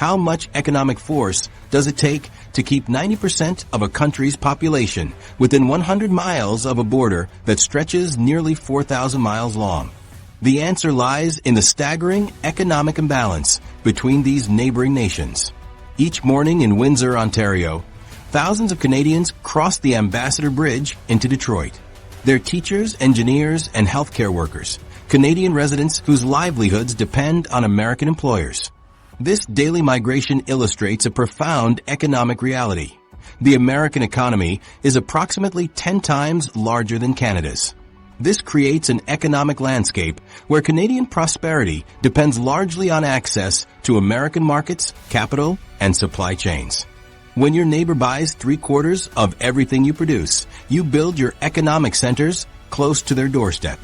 How much economic force does it take to keep 90% of a country's population within 100 miles of a border that stretches nearly 4,000 miles long? The answer lies in the staggering economic imbalance between these neighboring nations. Each morning in Windsor, Ontario, thousands of Canadians cross the Ambassador Bridge into Detroit. They're teachers, engineers, and healthcare workers, Canadian residents whose livelihoods depend on American employers. This daily migration illustrates a profound economic reality. The American economy is approximately 10 times larger than Canada's. This creates an economic landscape where Canadian prosperity depends largely on access to American markets, capital, and supply chains. When your neighbor buys 3/4 of everything you produce, you build your economic centers close to their doorstep.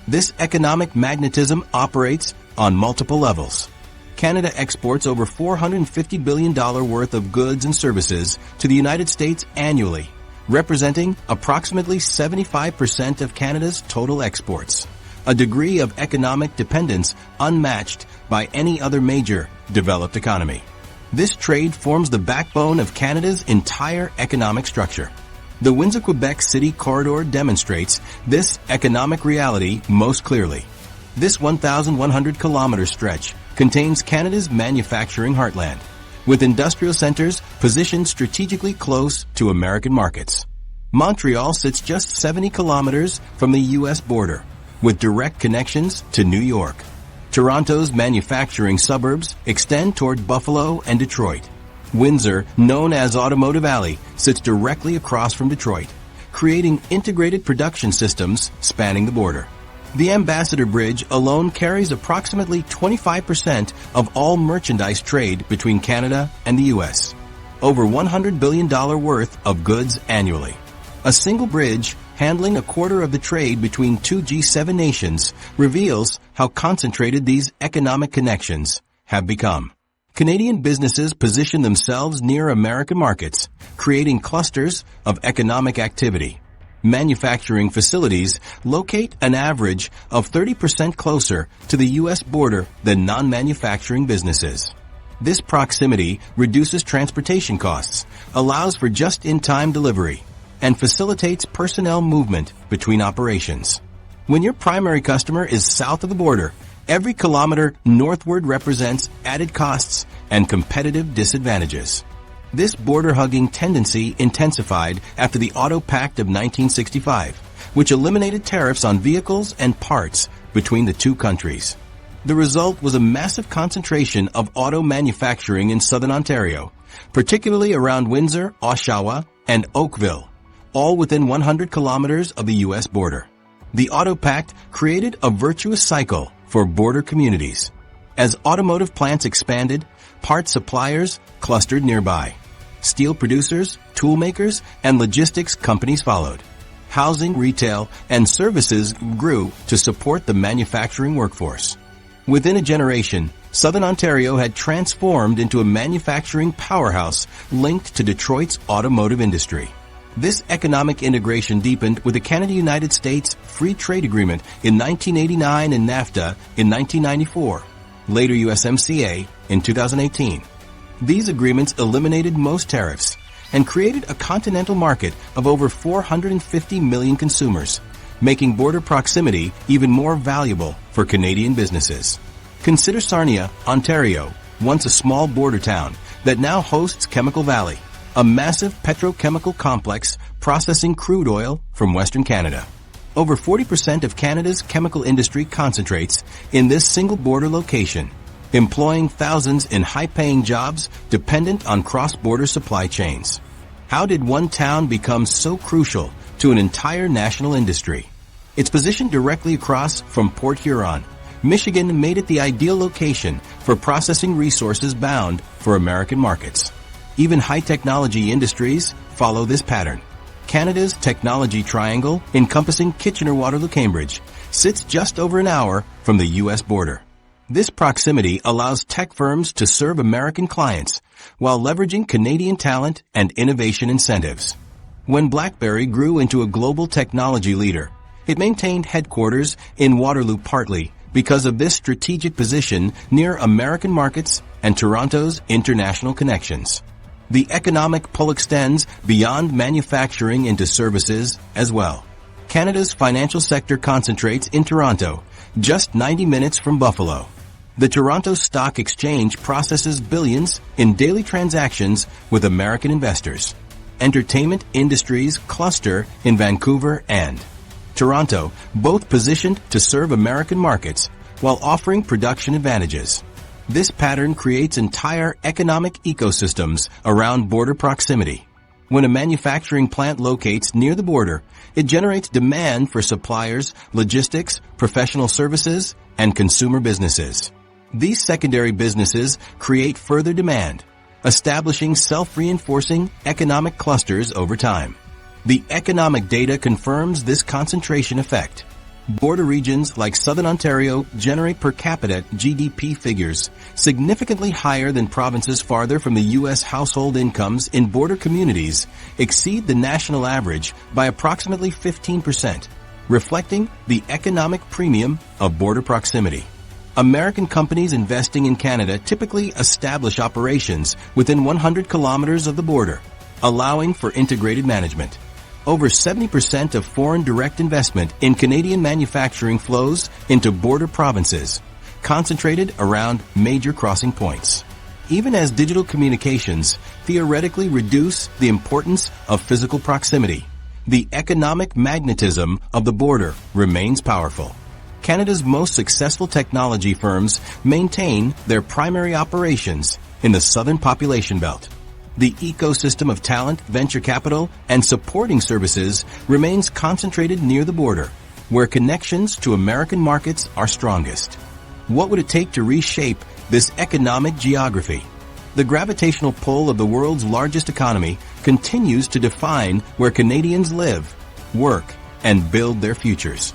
This economic magnetism operates on multiple levels. Canada exports over $450 billion worth of goods and services to the United States annually, representing approximately 75% of Canada's total exports, a degree of economic dependence unmatched by any other major developed economy. This trade forms the backbone of Canada's entire economic structure. The Windsor-Quebec City corridor demonstrates this economic reality most clearly. This 1,100-kilometer stretch contains Canada's manufacturing heartland, with industrial centers positioned strategically close to American markets. Montreal sits just 70 kilometers from the U.S. border, with direct connections to New York. Toronto's manufacturing suburbs extend toward Buffalo and Detroit. Windsor, known as Automotive Alley, sits directly across from Detroit, creating integrated production systems spanning the border. The Ambassador Bridge alone carries approximately 25% of all merchandise trade between Canada and the U.S., over $100 billion worth of goods annually. A single bridge handling 1/4 of the trade between two G7 nations reveals how concentrated these economic connections have become. Canadian businesses position themselves near American markets, creating clusters of economic activity. Manufacturing facilities locate an average of 30% closer to the U.S. border than non-manufacturing businesses. This proximity reduces transportation costs, allows for just-in-time delivery, and facilitates personnel movement between operations. When your primary customer is south of the border, every kilometer northward represents added costs and competitive disadvantages. This border-hugging tendency intensified after the Auto Pact of 1965, which eliminated tariffs on vehicles and parts between the two countries. The result was a massive concentration of auto manufacturing in southern Ontario, particularly around Windsor, Oshawa, and Oakville, all within 100 kilometers of the U.S. border. The Auto Pact created a virtuous cycle for border communities. As automotive plants expanded, parts suppliers clustered nearby. Steel producers, tool makers, and logistics companies followed. Housing, retail, and services grew to support the manufacturing workforce. Within a generation, Southern Ontario had transformed into a manufacturing powerhouse linked to Detroit's automotive industry. This economic integration deepened with the Canada-United States Free Trade Agreement in 1989 and NAFTA in 1994, later USMCA in 2018. These agreements eliminated most tariffs and created a continental market of over 450 million consumers, making border proximity even more valuable for Canadian businesses. Consider Sarnia, Ontario, once a small border town that now hosts Chemical Valley, a massive petrochemical complex processing crude oil from Western Canada. Over 40% of Canada's chemical industry concentrates in this single border location, employing thousands in high-paying jobs dependent on cross-border supply chains. How did one town become so crucial to an entire national industry? It's positioned directly across from Port Huron. Michigan made it the ideal location for processing resources bound for American markets. Even high-technology industries follow this pattern. Canada's technology triangle, encompassing Kitchener-Waterloo-Cambridge, sits just over an hour from the U.S. border. This proximity allows tech firms to serve American clients while leveraging Canadian talent and innovation incentives. When BlackBerry grew into a global technology leader, it maintained headquarters in Waterloo partly because of this strategic position near American markets and Toronto's international connections. The economic pull extends beyond manufacturing into services as well. Canada's financial sector concentrates in Toronto, just 90 minutes from Buffalo. The Toronto Stock Exchange processes billions in daily transactions with American investors. Entertainment industries cluster in Vancouver and Toronto, both positioned to serve American markets while offering production advantages. This pattern creates entire economic ecosystems around border proximity. When a manufacturing plant locates near the border, it generates demand for suppliers, logistics, professional services, and consumer businesses. These secondary businesses create further demand, establishing self-reinforcing economic clusters over time. The economic data confirms this concentration effect. Border regions like Southern Ontario generate per capita GDP figures significantly higher than provinces farther from the U.S. Household incomes in border communities exceed the national average by approximately 15%, reflecting the economic premium of border proximity. American companies investing in Canada typically establish operations within 100 kilometers of the border, allowing for integrated management. Over 70% of foreign direct investment in Canadian manufacturing flows into border provinces, concentrated around major crossing points. Even as digital communications theoretically reduce the importance of physical proximity, the economic magnetism of the border remains powerful. Canada's most successful technology firms maintain their primary operations in the southern population belt. The ecosystem of talent, venture capital, and supporting services remains concentrated near the border, where connections to American markets are strongest. What would it take to reshape this economic geography? The gravitational pull of the world's largest economy continues to define where Canadians live, work, and build their futures.